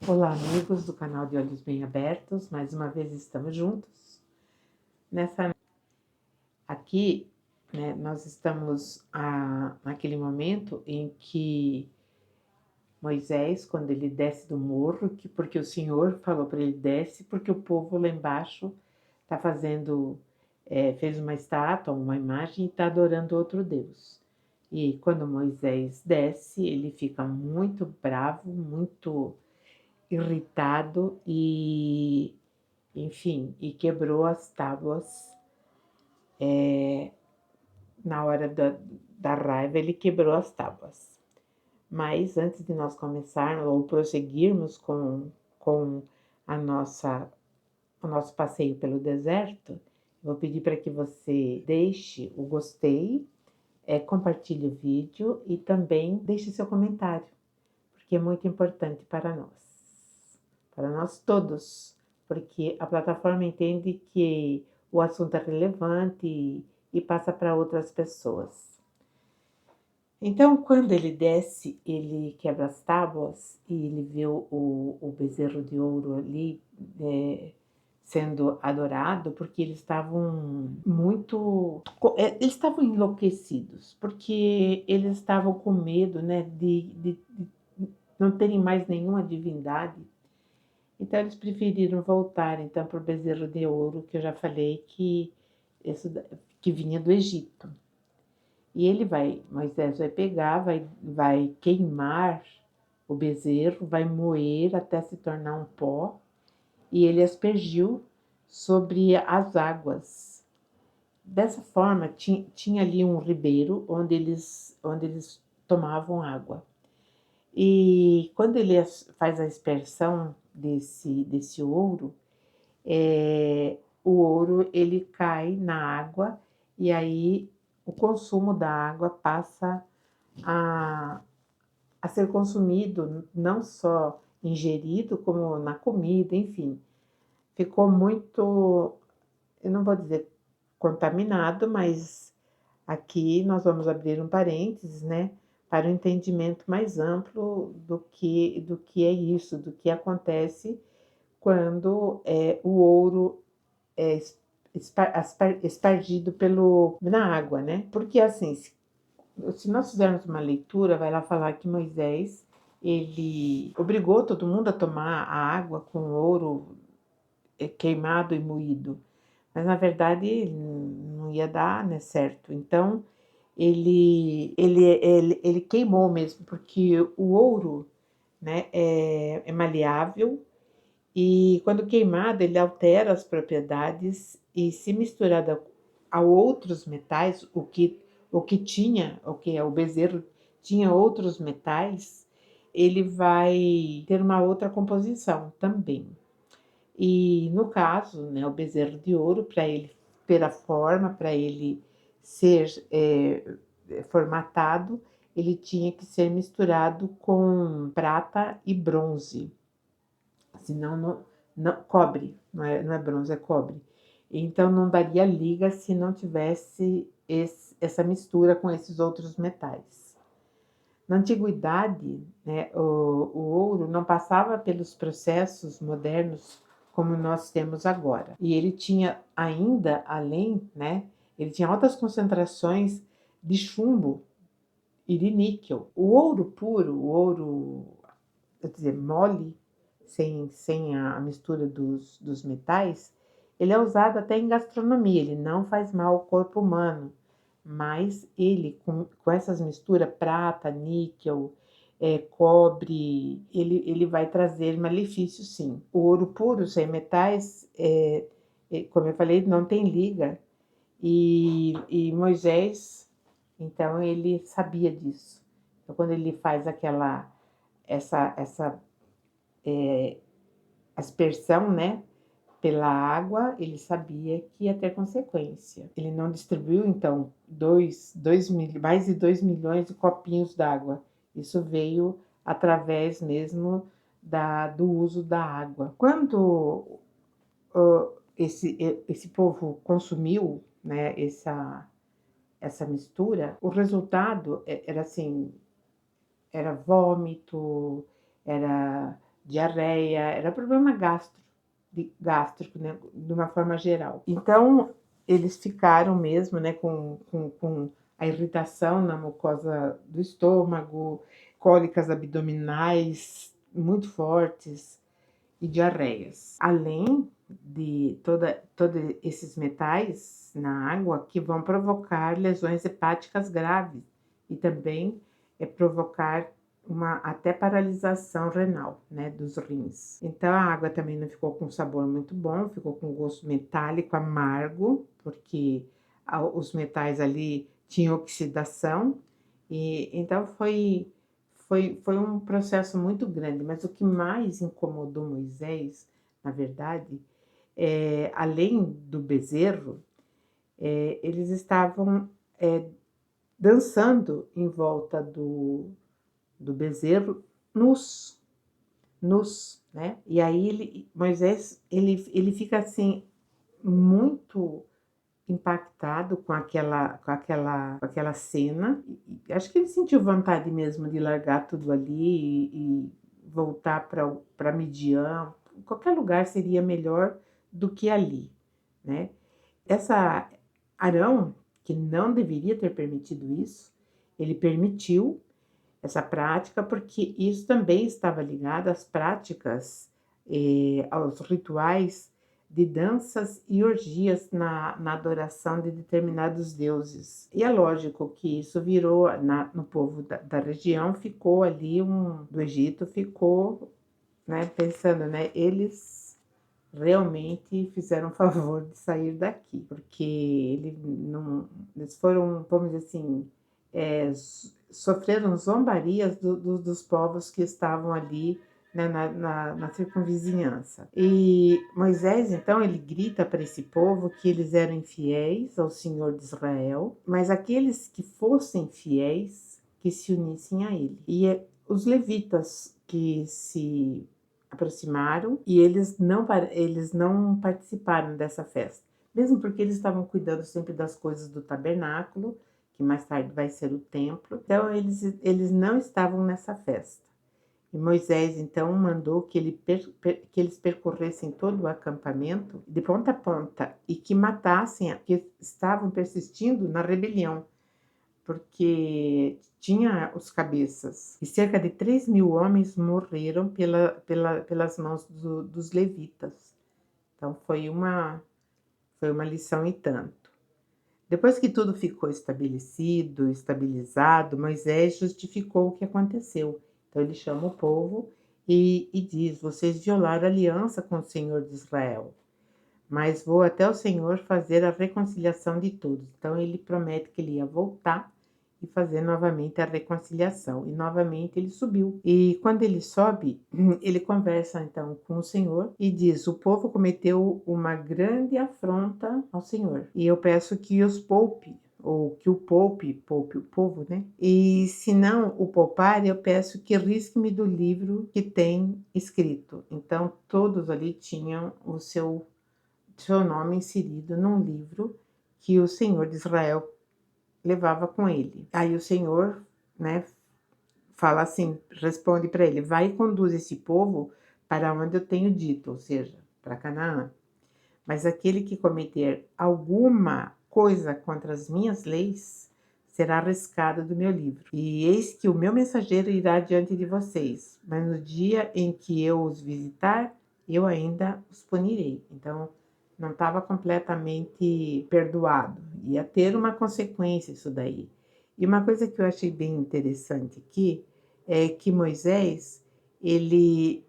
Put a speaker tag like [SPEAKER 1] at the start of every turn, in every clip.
[SPEAKER 1] Olá, amigos do canal de Olhos Bem Abertos, mais uma vez estamos juntos. Aqui, né, nós estamos naquele momento em que Moisés, quando ele desce do morro, porque o Senhor falou para ele desce, porque o povo lá embaixo está fez uma estátua, uma imagem e está adorando outro Deus. E quando Moisés desce, ele fica muito bravo, muito irritado enfim, e quebrou as tábuas. Na hora da raiva, ele quebrou as tábuas. Mas antes de nós começarmos ou prosseguirmos com a nossa, o nosso passeio pelo deserto, vou pedir para que você deixe o gostei, compartilhe o vídeo e também deixe seu comentário, porque é muito importante para nós todos, porque a plataforma entende que o assunto é relevante e passa para outras pessoas. Então, quando ele desce, ele quebra as tábuas e ele vê o bezerro de ouro ali sendo adorado, porque eles estavam eles estavam enlouquecidos, porque eles estavam com medo, né, de não terem mais nenhuma divindade. Então eles preferiram voltar então para o bezerro de ouro, que eu já falei que vinha do Egito. E Moisés vai pegar, vai queimar o bezerro, vai moer até se tornar um pó, e ele aspergiu sobre as águas. Dessa forma, tinha ali um ribeiro onde eles tomavam água. E quando ele faz a aspersão desse ouro, o ouro ele cai na água e aí o consumo da água passa a ser consumido, não só ingerido, como na comida, enfim. Ficou muito, eu não vou dizer contaminado, mas aqui nós vamos abrir um parênteses, né, para um entendimento mais amplo do que é isso, do que acontece quando o ouro é espargido na água, né? Porque assim, se nós fizermos uma leitura, vai lá falar que Moisés, ele obrigou todo mundo a tomar a água com ouro queimado e moído, mas na verdade não ia dar, né, certo. Então ele queimou mesmo, porque o ouro, né, é maleável e quando queimado ele altera as propriedades e se misturada a outros metais, o que é o bezerro tinha outros metais, ele vai ter uma outra composição também. E no caso, né, o bezerro de ouro, para ele ter a forma, para ele ser formatado, ele tinha que ser misturado com prata e bronze, senão cobre, não é bronze, é cobre. Então não daria liga se não tivesse essa mistura com esses outros metais. Na antiguidade, né, o ouro não passava pelos processos modernos como nós temos agora. E ele tinha ainda, além, né, ele tinha altas concentrações de chumbo e de níquel. O ouro puro, o ouro, quer dizer, mole, sem a mistura dos metais, ele é usado até em gastronomia, ele não faz mal ao corpo humano, mas ele, com essas misturas, prata, níquel, cobre, ele vai trazer malefícios, sim. O ouro puro, sem metais, como eu falei, não tem liga, e Moisés, então, ele sabia disso. Então, quando ele faz essa aspersão, né, pela água, ele sabia que ia ter consequência. Ele não distribuiu, então, mais de 2 milhões de copinhos d'água. Isso veio através mesmo do uso da água. Quando esse povo consumiu, né, essa mistura, o resultado era assim, era vômito, era diarreia, era problema gástrico, né, de uma forma geral. Então, eles ficaram mesmo, né, com a irritação na mucosa do estômago, cólicas abdominais muito fortes e diarreias. Além de todos esses metais na água que vão provocar lesões hepáticas graves e também provocar uma até paralisação renal, né, dos rins. Então a água também não ficou com sabor muito bom, ficou com gosto metálico amargo, porque os metais ali tinham oxidação e então foi um processo muito grande, mas o que mais incomodou Moisés, na verdade, além do bezerro, eles estavam dançando em volta do bezerro nus, né? E aí Moisés, ele fica assim muito impactado com aquela cena. E acho que ele sentiu vontade mesmo de largar tudo ali e voltar para Midian. Qualquer lugar seria melhor do que ali, né? Essa Arão, que não deveria ter permitido isso, ele permitiu essa prática porque isso também estava ligado às práticas, aos rituais de danças e orgias na adoração de determinados deuses. E é lógico que isso virou, no povo da região, ficou ali, do Egito, ficou, né, pensando, né, eles realmente fizeram favor de sair daqui, porque eles foram, vamos dizer assim, sofreram zombarias dos povos que estavam ali, né, na circunvizinhança. E Moisés, então, ele grita para esse povo que eles eram infiéis ao Senhor de Israel, mas aqueles que fossem fiéis, que se unissem a ele. E os levitas que se aproximaram e eles não participaram dessa festa, mesmo porque eles estavam cuidando sempre das coisas do tabernáculo, que mais tarde vai ser o templo. Então eles não estavam nessa festa. E Moisés então mandou que eles percorressem todo o acampamento de ponta a ponta e que matassem que estavam persistindo na rebelião, porque tinha os cabeças. E cerca de 3.000 homens morreram pelas mãos dos levitas. Então foi uma lição e tanto. Depois que tudo ficou estabilizado, Moisés justificou o que aconteceu. Então ele chama o povo e diz: vocês violaram a aliança com o Senhor de Israel, mas vou até o Senhor fazer a reconciliação de todos. Então ele promete que ele ia voltar e fazer novamente a reconciliação. E novamente ele subiu. E quando ele sobe, ele conversa então com o Senhor e diz: o povo cometeu uma grande afronta ao Senhor. E eu peço que os poupe, ou que o poupe o povo, né? E se não o poupar, eu peço que risque-me do livro que tem escrito. Então todos ali tinham o seu nome inserido num livro que o Senhor de Israel levava com ele. Aí o Senhor, né, fala assim, responde para ele: vai e conduz esse povo para onde eu tenho dito, ou seja, para Canaã. Mas aquele que cometer alguma coisa contra as minhas leis será arriscado do meu livro. E eis que o meu mensageiro irá diante de vocês, mas no dia em que eu os visitar, eu ainda os punirei. Então, não estava completamente perdoado. Ia ter uma consequência isso daí. E uma coisa que eu achei bem interessante aqui é que Moisés, ele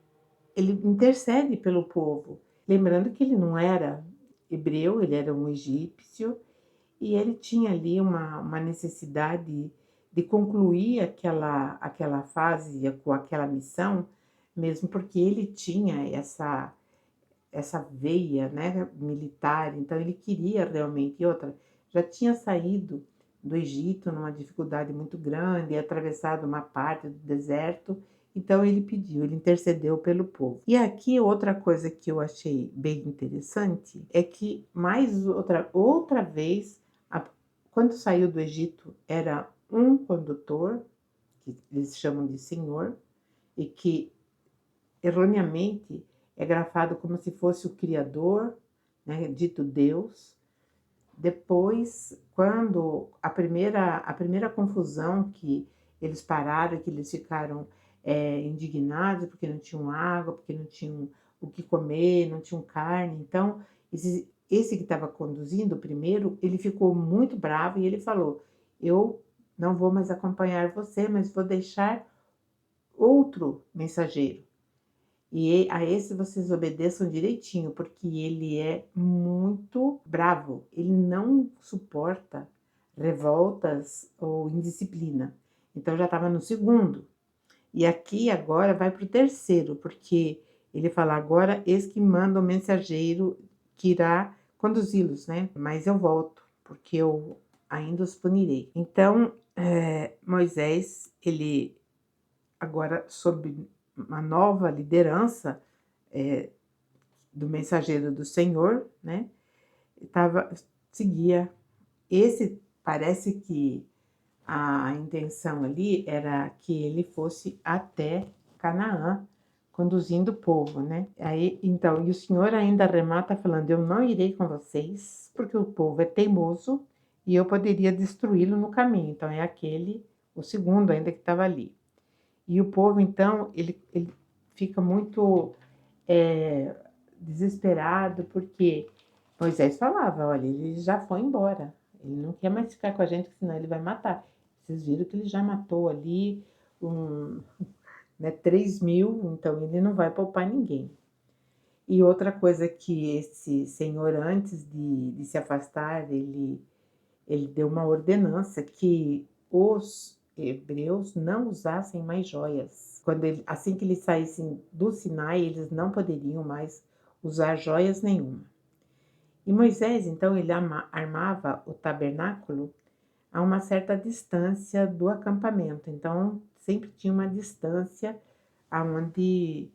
[SPEAKER 1] intercede pelo povo, lembrando que ele não era hebreu, ele era um egípcio, e ele tinha ali uma necessidade de concluir aquela fase com aquela missão, mesmo porque ele tinha essa veia, né, militar, então ele queria realmente. E outra, já tinha saído do Egito numa dificuldade muito grande, atravessado uma parte do deserto, então ele intercedeu pelo povo. E aqui outra coisa que eu achei bem interessante é que mais outra vez, quando saiu do Egito, era um condutor, que eles chamam de senhor, e que erroneamente é grafado como se fosse o Criador, né, dito Deus. Depois, quando a primeira confusão que eles pararam, que eles ficaram indignados porque não tinham água, porque não tinham o que comer, não tinham carne. Então, esse que estava conduzindo primeiro, ele ficou muito bravo e ele falou: eu não vou mais acompanhar você, mas vou deixar outro mensageiro. E a esse vocês obedeçam direitinho, porque ele é muito bravo. Ele não suporta revoltas ou indisciplina. Então já estava no segundo. E aqui agora vai para o terceiro, porque ele fala: agora eis que manda o mensageiro que irá conduzi-los, né? Mas eu volto, porque eu ainda os punirei. Então, Moisés, ele agora sob uma nova liderança do mensageiro do Senhor, né? Tava, seguia. Esse parece que a intenção ali era que ele fosse até Canaã, conduzindo o povo, né? Aí, então, e o Senhor ainda remata falando: eu não irei com vocês, porque o povo é teimoso e eu poderia destruí-lo no caminho. Então, é aquele, o segundo ainda que estava ali. E o povo, então, ele fica muito desesperado, porque Moisés falava: olha, ele já foi embora, ele não quer mais ficar com a gente, senão ele vai matar. Vocês viram que ele já matou ali 3.000, então ele não vai poupar ninguém. E outra coisa que esse senhor, antes de se afastar, ele deu uma ordenança que os hebreus não usassem mais joias. Assim que eles saíssem do Sinai, eles não poderiam mais usar joias nenhuma. E Moisés, então, ele armava o tabernáculo a uma certa distância do acampamento. Então, sempre tinha uma distância aonde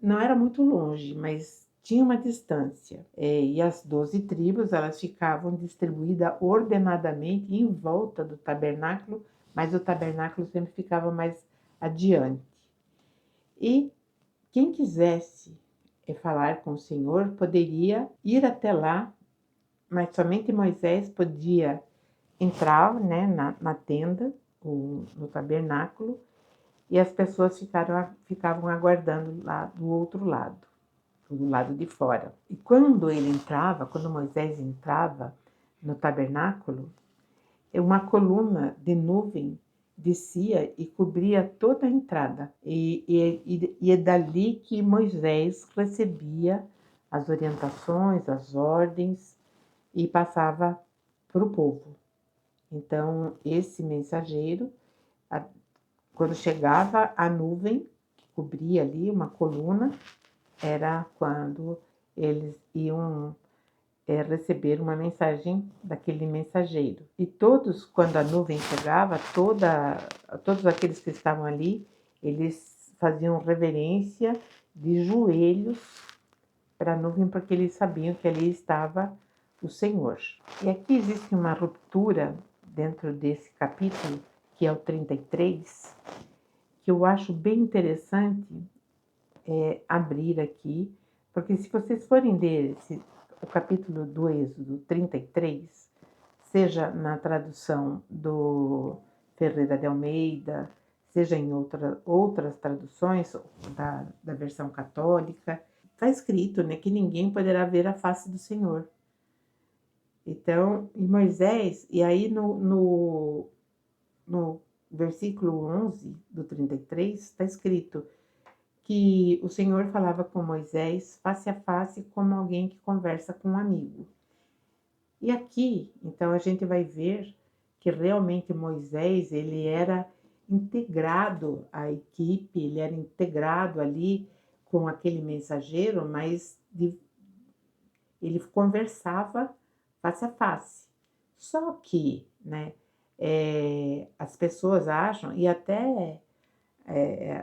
[SPEAKER 1] não era muito longe, mas tinha uma distância. E as 12 tribos, elas ficavam distribuídas ordenadamente em volta do tabernáculo, mas o tabernáculo sempre ficava mais adiante. E quem quisesse falar com o Senhor poderia ir até lá, mas somente Moisés podia entrar, né, na tenda, no tabernáculo, e as pessoas ficavam aguardando lá do outro lado, do lado de fora. E quando Moisés entrava no tabernáculo, uma coluna de nuvem descia e cobria toda a entrada. E é dali que Moisés recebia as orientações, as ordens e passava para o povo. Então, esse mensageiro, quando chegava a nuvem, que cobria ali uma coluna, era quando eles iam receber uma mensagem daquele mensageiro. E todos, quando a nuvem chegava, todos aqueles que estavam ali, eles faziam reverência de joelhos para a nuvem, porque eles sabiam que ali estava o Senhor. E aqui existe uma ruptura dentro desse capítulo, que é o 33, que eu acho bem interessante abrir aqui, porque se vocês forem ler o capítulo do Êxodo 33, seja na tradução do Ferreira de Almeida, seja em outras traduções da versão católica, está escrito, né, que ninguém poderá ver a face do Senhor. Então, e Moisés, e aí no versículo 11 do 33, está escrito que o Senhor falava com Moisés face a face, como alguém que conversa com um amigo. E aqui, então, a gente vai ver que realmente Moisés, ele era integrado à equipe, ele era integrado ali com aquele mensageiro, mas ele conversava face a face. Só que, né, as pessoas acham, e até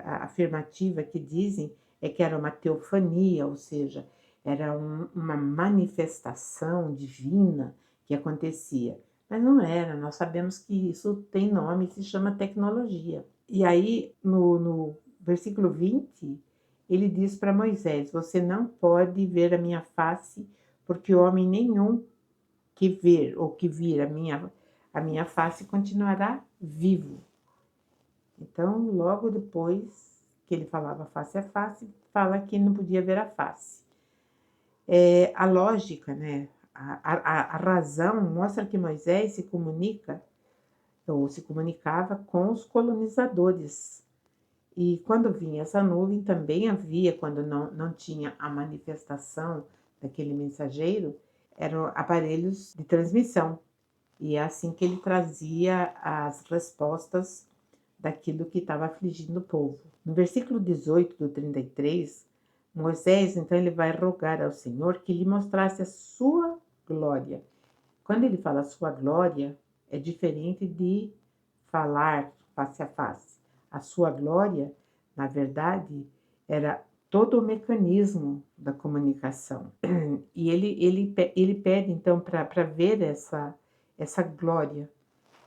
[SPEAKER 1] a afirmativa que dizem é que era uma teofania, ou seja, era uma manifestação divina que acontecia. Mas não era, nós sabemos que isso tem nome, se chama tecnologia. E aí, no versículo 20, ele diz para Moisés: você não pode ver a minha face, porque homem nenhum que ver ou que vir a minha face continuará vivo. Então, logo depois que ele falava face a face, fala que não podia ver a face. A lógica, né? A razão mostra que Moisés se comunica ou se comunicava com os colonizadores. E quando vinha essa nuvem, também havia, quando não tinha a manifestação daquele mensageiro, eram aparelhos de transmissão. E é assim que ele trazia as respostas daquilo que estava afligindo o povo. No versículo 18 do 33, Moisés, então, ele vai rogar ao Senhor que lhe mostrasse a sua glória. Quando ele fala sua glória, é diferente de falar face a face. A sua glória, na verdade, era todo o mecanismo da comunicação. E ele pede, então, para ver essa glória.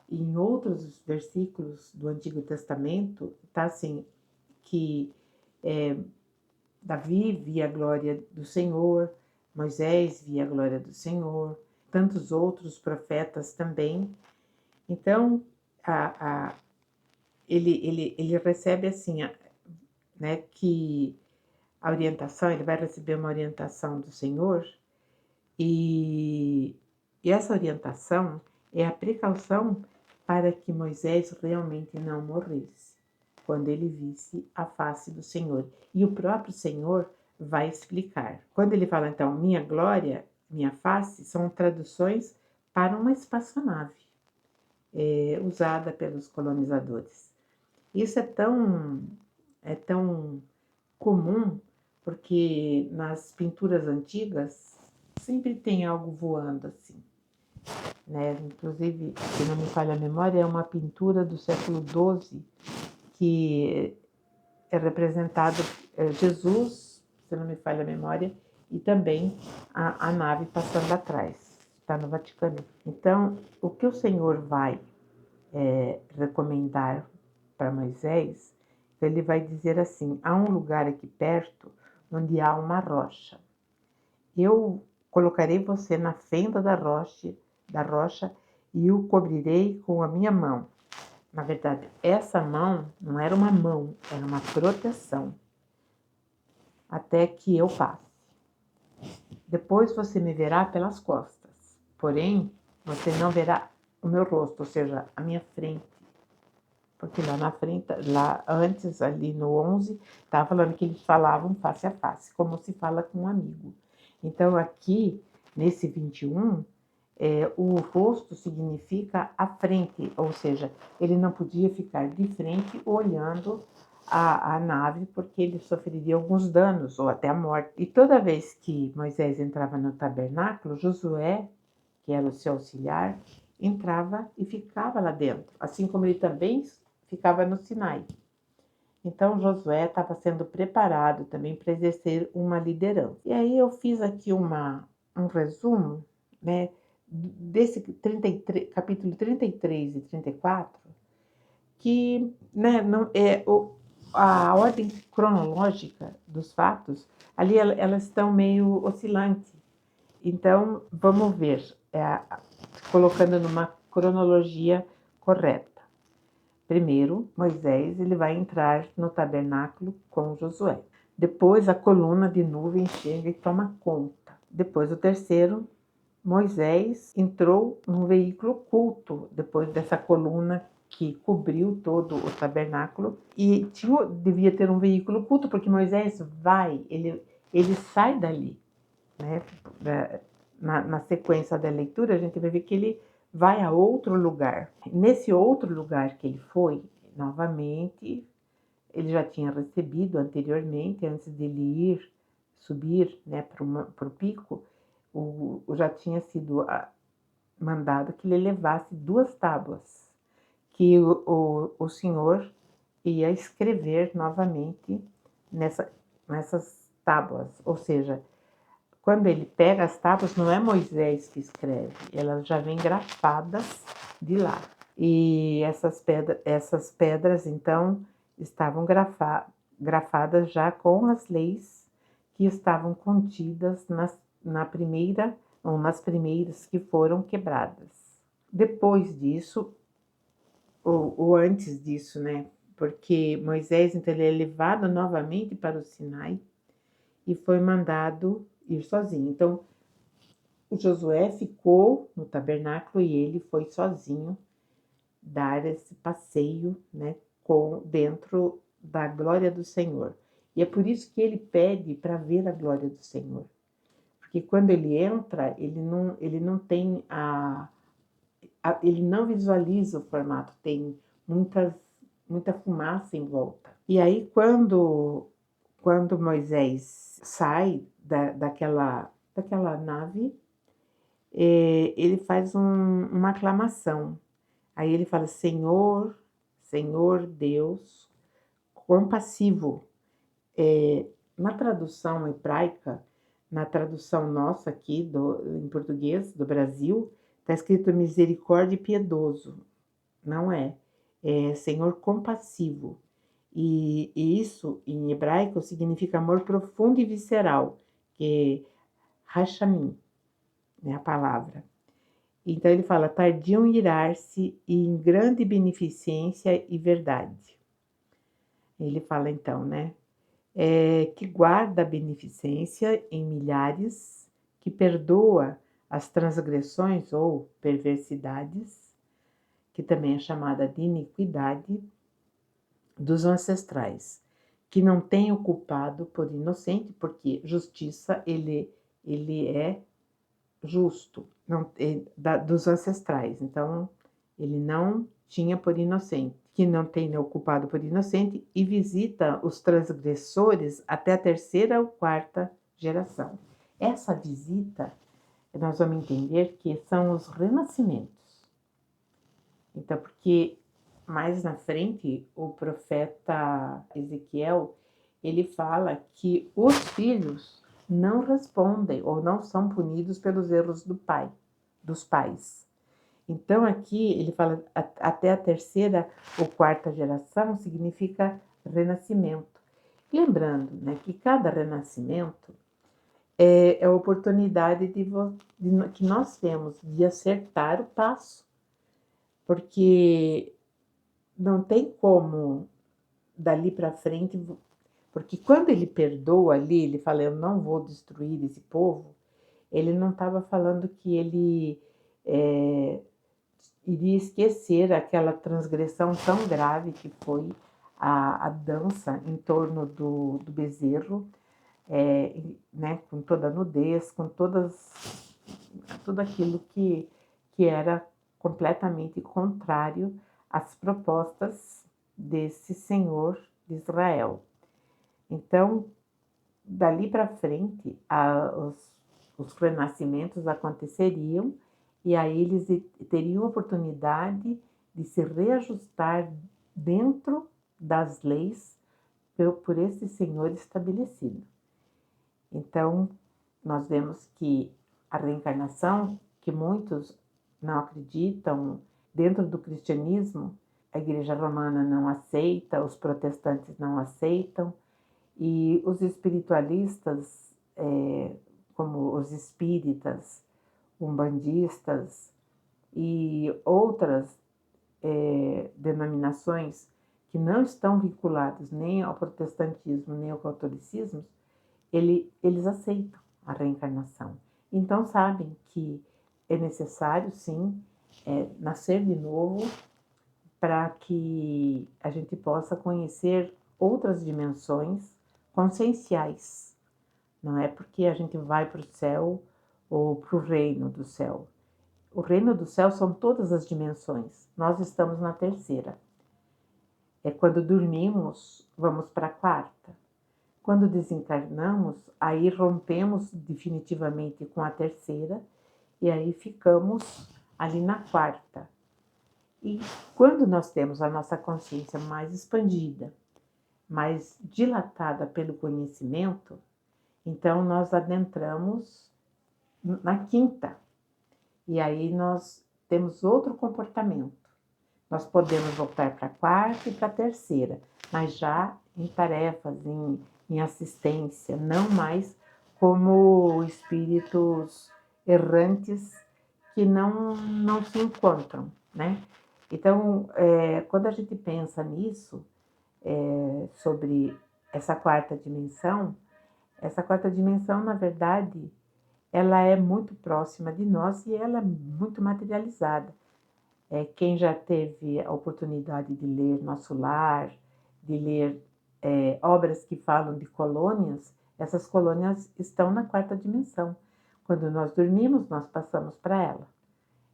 [SPEAKER 1] E em outros versículos do Antigo Testamento, está assim, que Davi via a glória do Senhor, Moisés via a glória do Senhor, tantos outros profetas também. Então, ele recebe assim, né, que a orientação, ele vai receber uma orientação do Senhor, e essa orientação é a precaução para que Moisés realmente não morresse, quando ele visse a face do Senhor. E o próprio Senhor vai explicar. Quando ele fala, então, minha glória, minha face, são traduções para uma espaçonave, usada pelos colonizadores. Isso é tão comum, porque nas pinturas antigas sempre tem algo voando assim, né? Inclusive, se não me falha a memória, é uma pintura do século XII que é representado Jesus, se não me falha a memória, e também a nave passando atrás, está no Vaticano. Então, o que o Senhor vai recomendar para Moisés, ele vai dizer assim: há um lugar aqui perto onde há uma rocha. Eu colocarei você na fenda da rocha e o cobrirei com a minha mão. Na verdade, essa mão não era uma mão, era uma proteção, até que eu passe. Depois você me verá pelas costas, porém você não verá o meu rosto, ou seja, a minha frente. Porque lá na frente, lá antes, ali no 11, estava falando que eles falavam face a face, como se fala com um amigo. Então, aqui, nesse 21, o rosto significa a frente, ou seja, ele não podia ficar de frente olhando a nave, porque ele sofreria alguns danos, ou até a morte. E toda vez que Moisés entrava no tabernáculo, Josué, que era o seu auxiliar, entrava e ficava lá dentro, assim como ele também ficava no Sinai. Então Josué estava sendo preparado também para exercer uma liderança. E aí eu fiz aqui um resumo, né, desse 33, capítulo 33 e 34, que, né, não, a ordem cronológica dos fatos, ali elas estão meio oscilantes. Então, vamos ver, colocando numa cronologia correta. Primeiro, Moisés ele vai entrar no tabernáculo com Josué. Depois, a coluna de nuvem chega e toma conta. Depois, o terceiro, Moisés entrou num veículo oculto, depois dessa coluna que cobriu todo o tabernáculo. E devia ter um veículo oculto, porque Moisés ele sai dali, né? Na sequência da leitura, a gente vai ver que ele vai a outro lugar. Nesse outro lugar que ele foi, novamente, ele já tinha recebido anteriormente, antes dele subir, né, para o pico, já tinha sido mandado que ele levasse 2 tábuas, que o Senhor ia escrever novamente nessas tábuas, ou seja, quando ele pega as tábuas, não é Moisés que escreve, elas já vêm grafadas de lá. E essas pedras então, estavam grafadas já com as leis que estavam contidas na primeira ou nas primeiras que foram quebradas. Depois disso, ou antes disso, né? Porque Moisés, então, ele é levado novamente para o Sinai e foi mandado ir sozinho. Então, o Josué ficou no tabernáculo e ele foi sozinho dar esse passeio, né, dentro da glória do Senhor. E é por isso que ele pede para ver a glória do Senhor. Porque quando ele entra, ele não tem ele não visualiza o formato, tem muita fumaça em volta. E aí, quando Moisés sai daquela nave, ele faz uma aclamação. Aí ele fala: Senhor, Senhor Deus, compassivo. Na tradução hebraica, na tradução nossa aqui, em português, do Brasil, está escrito misericórdia e piedoso. Não é. É Senhor compassivo. E isso, em hebraico, significa amor profundo e visceral, que é Hashamim, é a palavra. Então ele fala, tardio em irar-se e em grande beneficência e verdade. Ele fala então, né? Que guarda a beneficência em milhares, que perdoa as transgressões ou perversidades, que também é chamada de iniquidade, dos ancestrais, que não tem o culpado por inocente, porque justiça ele é justo, não, dos ancestrais. Então, ele não tinha por inocente, que não tem o culpado por inocente, e visita os transgressores até a terceira ou quarta geração. Essa visita, nós vamos entender que são os renascimentos. Então, porque mais na frente, o profeta Ezequiel, ele fala que os filhos não respondem ou não são punidos pelos erros dos pais. Então aqui ele fala até a terceira ou quarta geração significa renascimento. Lembrando, né, que cada renascimento é a oportunidade que nós temos de acertar o passo, porque não tem como dali para frente, porque quando ele perdoa ali, ele fala, eu não vou destruir esse povo, ele não estava falando que ele iria esquecer aquela transgressão tão grave que foi a dança em torno do bezerro, né, com toda a nudez, com tudo aquilo que era completamente contrário às propostas desse Senhor de Israel. Então, dali para frente, os renascimentos aconteceriam e aí eles teriam oportunidade de se reajustar dentro das leis por esse Senhor estabelecido. Então, nós vemos que a reencarnação, que muitos não acreditam, dentro do cristianismo, a Igreja Romana não aceita, os protestantes não aceitam, e os espiritualistas, como os espíritas, umbandistas e outras denominações que não estão vinculadas nem ao protestantismo nem ao catolicismo, eles aceitam a reencarnação. Então sabem que é necessário, sim, nascer de novo para que a gente possa conhecer outras dimensões conscienciais. Não é porque a gente vai para o céu ou para o reino do céu. O reino do céu são todas as dimensões. Nós estamos na terceira. Quando dormimos, vamos para a quarta. Quando desencarnamos, aí rompemos definitivamente com a terceira e aí ficamos ali na quarta. E quando nós temos a nossa consciência mais expandida, mais dilatada pelo conhecimento, então nós adentramos na quinta. E aí nós temos outro comportamento. Nós podemos voltar para a quarta e para a terceira, mas já em tarefas, em assistência, não mais como espíritos errantes que não se encontram, né? Então, quando a gente pensa nisso, sobre essa quarta dimensão, na verdade, ela é muito próxima de nós e ela é muito materializada. Quem já teve a oportunidade de ler Nosso Lar, de ler obras que falam de colônias, essas colônias estão na quarta dimensão. Quando nós dormimos, nós passamos para ela.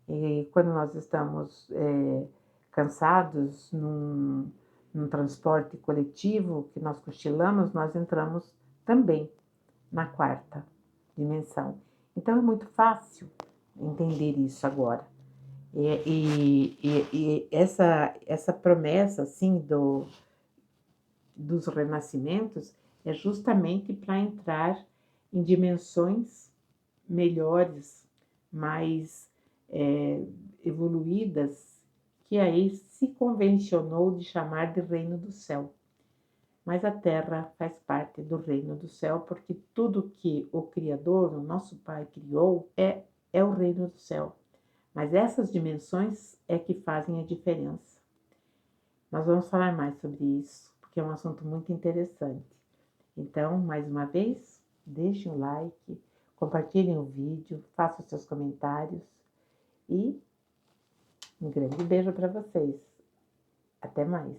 [SPEAKER 1] E quando nós estamos cansados num transporte coletivo, que nós cochilamos, nós entramos também na quarta dimensão. Então é muito fácil entender isso agora. E essa promessa assim dos renascimentos é justamente para entrar em dimensões melhores, mais evoluídas, que aí se convencionou de chamar de reino do céu. Mas a Terra faz parte do reino do céu, porque tudo que o Criador, o nosso Pai, criou é o reino do céu. Mas essas dimensões é que fazem a diferença. Nós vamos falar mais sobre isso, porque é um assunto muito interessante. Então, mais uma vez, deixem o like, compartilhem o vídeo, façam seus comentários e um grande beijo para vocês. Até mais.